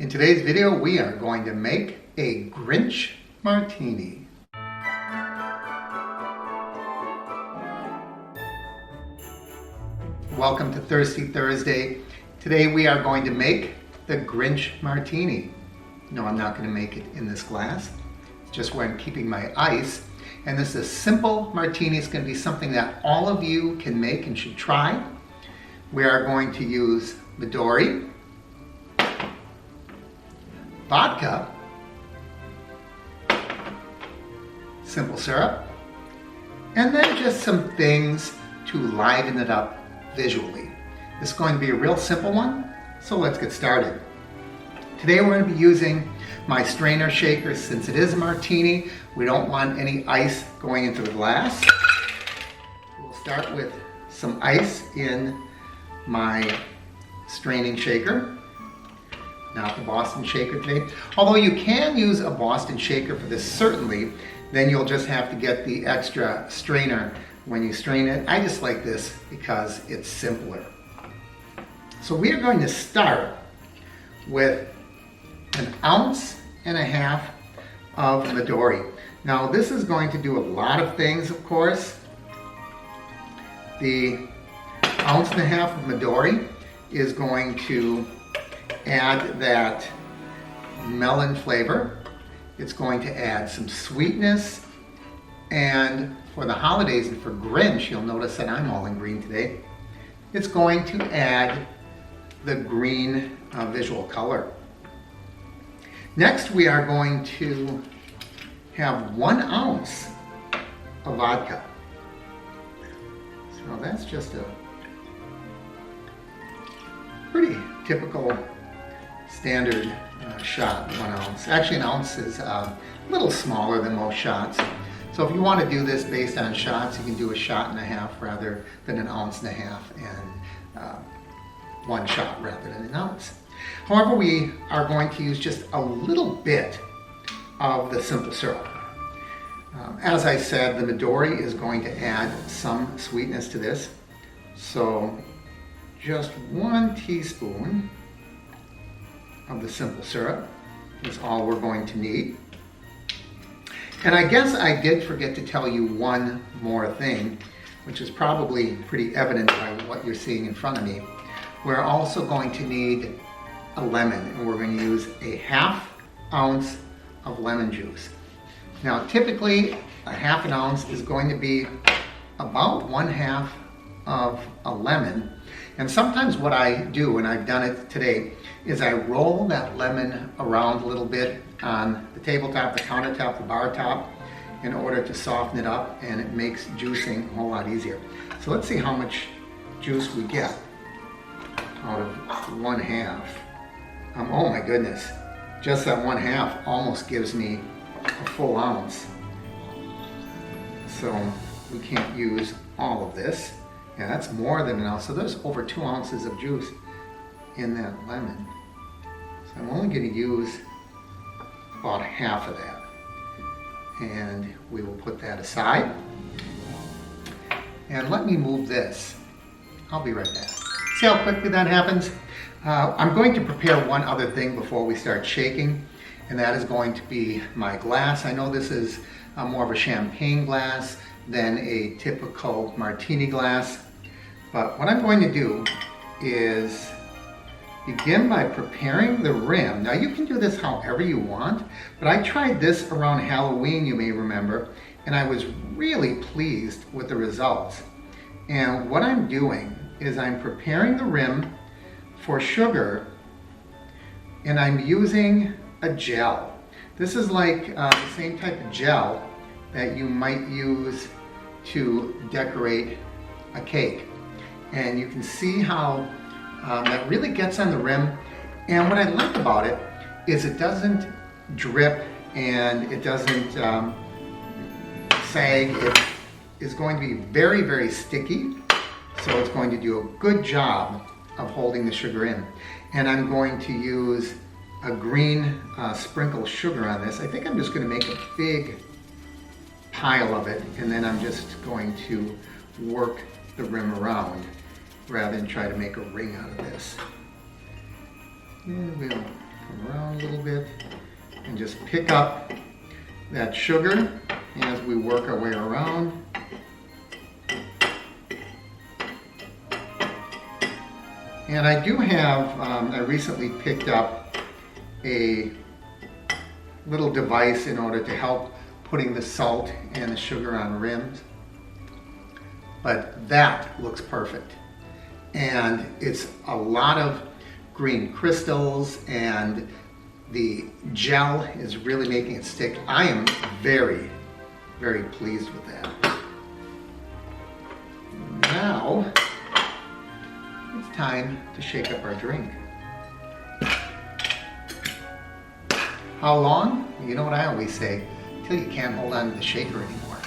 In today's video, we are going to make a Grinch Martini. Welcome to Thirsty Thursday. Today we are going to make the Grinch Martini. No, I'm not going to make it in this glass. It's just where I'm keeping my ice. And this is a simple martini. It's going to be something that all of you can make and should try. We are going to use Midori, vodka, simple syrup, and then just some things to liven it up visually. This is going to be a real simple one, so let's get started. Today we're going to be using my strainer shaker. Since it is a martini, we don't want any ice going into the glass. We'll start with some ice in my straining shaker. Not the Boston shaker today. Although you can use a Boston shaker for this, certainly. Then you'll just have to get the extra strainer when you strain it. I just like this because it's simpler. So we are going to start with 1.5 ounces of Midori. Now this is going to do a lot of things, of course. The 1.5 ounces of Midori is going to add that melon flavor. It's going to add some sweetness, and for the holidays and for Grinch, you'll notice that I'm all in green today. It's going to add the green visual color. Next, we are going to have 1 ounce of vodka. So that's just a pretty typical standard shot, 1 ounce. Actually, 1 ounce is a little smaller than most shots. So if you want to do this based on shots, you can do 1.5 shots rather than 1.5 ounces and 1 shot rather than 1 ounce. However, we are going to use just a little bit of the simple syrup. As I said, the Midori is going to add some sweetness to this. So just 1 teaspoon of the simple syrup is all we're going to need. And I guess I did forget to tell you one more thing, which is probably pretty evident by what you're seeing in front of me. We're also going to need a lemon, and we're going to use 1/2 ounce of lemon juice. Now typically 1/2 ounce is going to be about 1/2 of a lemon. And sometimes what I do, and I've done it today, is I roll that lemon around a little bit on the tabletop, the countertop, the bar top, in order to soften it up, and it makes juicing a whole lot easier. So let's see how much juice we get out of 1/2. Oh my goodness, just that 1/2 almost gives me a full ounce. So we can't use all of this. Yeah, that's more than 1 ounce. So there's over 2 ounces of juice in that lemon. So I'm only going to use about 1/2 of that. And we will put that aside. And let me move this. I'll be right back. See how quickly that happens? I'm going to prepare one other thing before we start shaking, and that is going to be my glass. I know this is more of a champagne glass than a typical martini glass, but what I'm going to do is begin by preparing the rim. Now you can do this however you want, but I tried this around Halloween, you may remember, and I was really pleased with the results. And what I'm doing is I'm preparing the rim for sugar, and I'm using a gel. This is like the same type of gel that you might use to decorate a cake. And you can see how that really gets on the rim. And what I like about it is it doesn't drip and it doesn't sag. It is going to be very, very sticky. So it's going to do a good job of holding the sugar in. And I'm going to use a green sprinkle sugar on this. I think I'm just going to make a big pile of it, and then I'm just going to work the rim around rather than try to make a ring out of this. And we'll come little bit and just pick up that sugar as we work our way around. And I do have, I recently picked up a little device in order to help putting the salt and the sugar on rims. But that looks perfect. And it's a lot of green crystals and the gel is really making it stick. I am very, very pleased with that. Now, it's time to shake up our drink. How long? You know what I always say, till you can't hold on to the shaker anymore.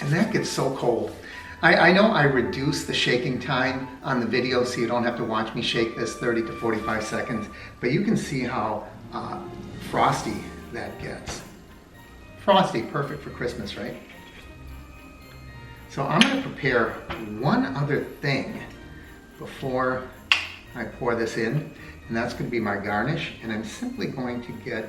And that gets so cold. I know I reduced the shaking time on the video so you don't have to watch me shake this 30 to 45 seconds, but you can see how frosty that gets. Frosty, perfect for Christmas, right? So I'm going to prepare one other thing before I pour this in, and that's going to be my garnish, and I'm simply going to get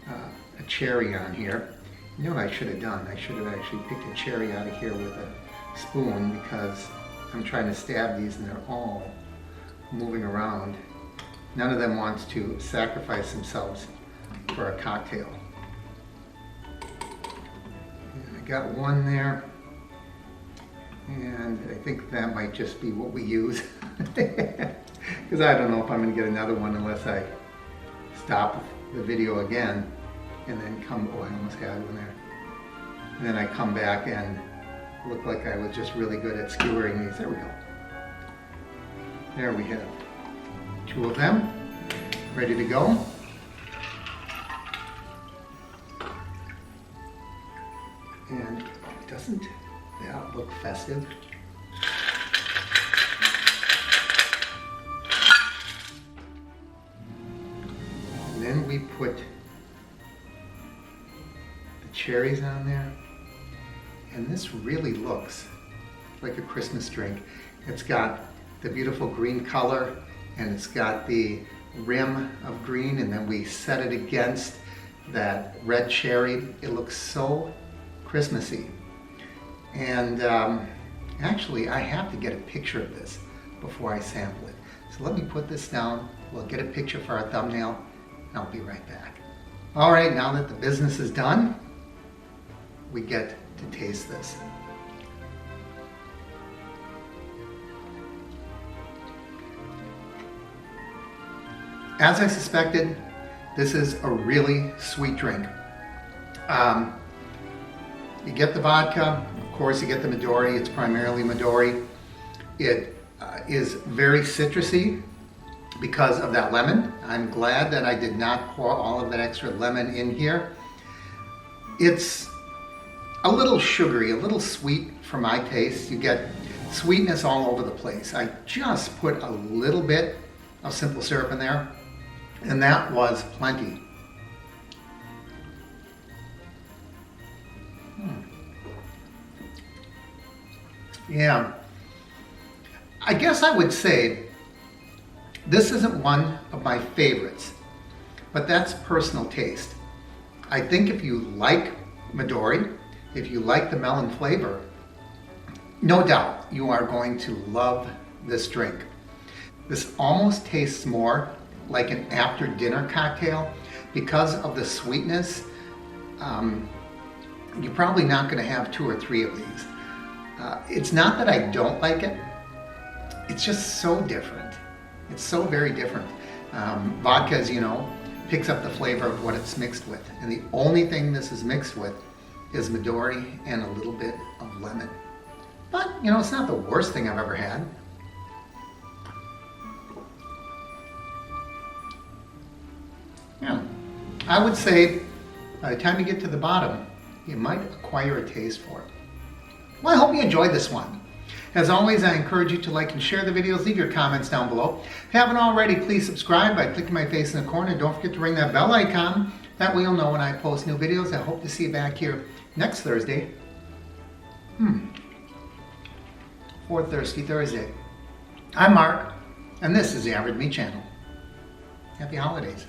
a cherry on here. You know what I should have done? I should have actually picked a cherry out of here with a spoon because I'm trying to stab these and they're all moving around. None of them wants to sacrifice themselves for a cocktail. And I got one there, and I think that might just be what we use because I don't know if I'm going to get another one unless I stop the video again and then come, oh, I almost had one there. And then I come back and look like I was just really good at skewering these. There we go. There we have two of them ready to go. And doesn't that look festive? And then we put the cherries on there. And this really looks like a Christmas drink. It's got the beautiful green color and it's got the rim of green, and then we set it against that red cherry. It looks so Christmassy. And actually I have to get a picture of this before I sample it. So let me put this down. We'll get a picture for our thumbnail and I'll be right back. All right, now that the business is done, we get to taste this. As I suspected, this is a really sweet drink. You get the vodka, of course you get the Midori, it's primarily Midori. It is very citrusy because of that lemon. I'm glad that I did not pour all of that extra lemon in here. It's a little sugary, a little sweet for my taste. You get sweetness all over the place. I just put a little bit of simple syrup in there, and that was plenty. Yeah, I guess I would say this isn't one of my favorites, but that's personal taste. I think if you like Midori, if you like the melon flavor, no doubt you are going to love this drink. This almost tastes more like an after dinner cocktail because of the sweetness. You're probably not going to have 2 or 3 of these. It's not that I don't like it, it's just so different. It's so very different. Vodka, as you know, picks up the flavor of what it's mixed with. And the only thing this is mixed with is Midori and a little bit of lemon. But, you know, it's not the worst thing I've ever had. Yeah, I would say by the time you get to the bottom, you might acquire a taste for it. Well, I hope you enjoyed this one. As always, I encourage you to like and share the videos. Leave your comments down below. If you haven't already, please subscribe by clicking my face in the corner. Don't forget to ring that bell icon. That way you'll know when I post new videos. I hope to see you back here next Thursday. For Thirsty Thursday. I'm Mark. And this is the Average Me Channel. Happy holidays.